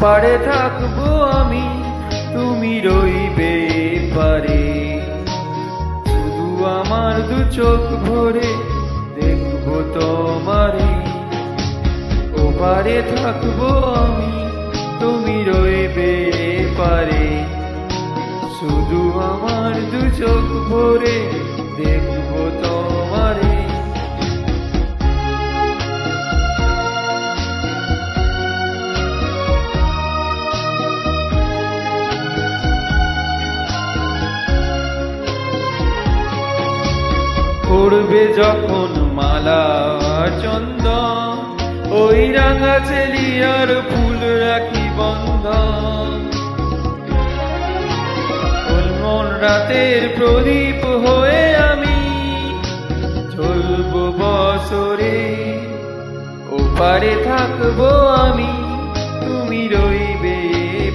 পারে থাকবো আমি, তুমি রইবে পারে। শুধু আমার দু চোখ ভরে দেখবো তোমারে। ও পারে থাকবো আমি, তুমি রইবে পারে। শুধু আমার দু চোখ ভরে দেখবো তোমারে। পড়বে যখন মালা চন্দন, ওই রাঙা চেলিয়ার ফুল রাখি বন্ধন। মন রাতের প্রদীপ হয়ে আমি জ্বলবো বছরে। ওপারে থাকবো আমি, তুমি রইবে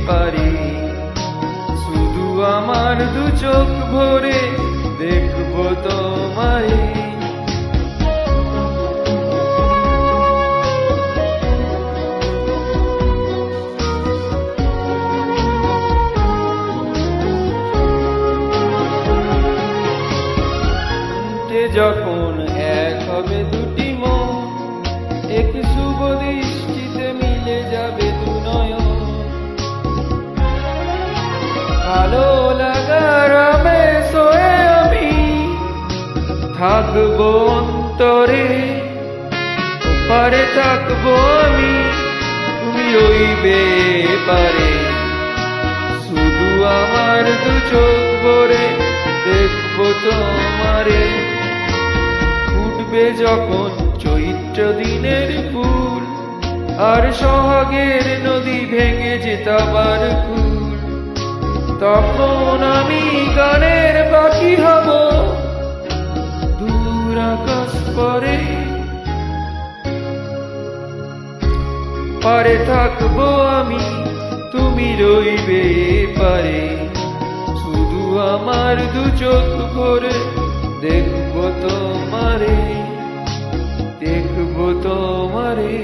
পারে। শুধু আমার দু চোখ ভরে দেখবো তোমারে। যখন এক হবে দুটি মন, এক শুভ দৃষ্টিতে মিলে যাবে দু নয়ন। ভালো লাগার আবেশে আমি থাকবো অন্তরে। ওপারে থাকবো আমি, তুমি রইবে পারে। শুধু আমার দু চোখ ভরে দেখবো তোমারে। ফুটবে যখন চৈত্র দিনের ফুল, আর সোহাগের নদী ভেঙে যেতাবার কুল, তখন আমি গানের বাকি হব দূর আকাশ পরে। পারে থাকবো আমি, তুমি রইবে পারে। শুধু আমার দু চোখ ভরে দেখবো তোমারে, দেখবো তোমারে।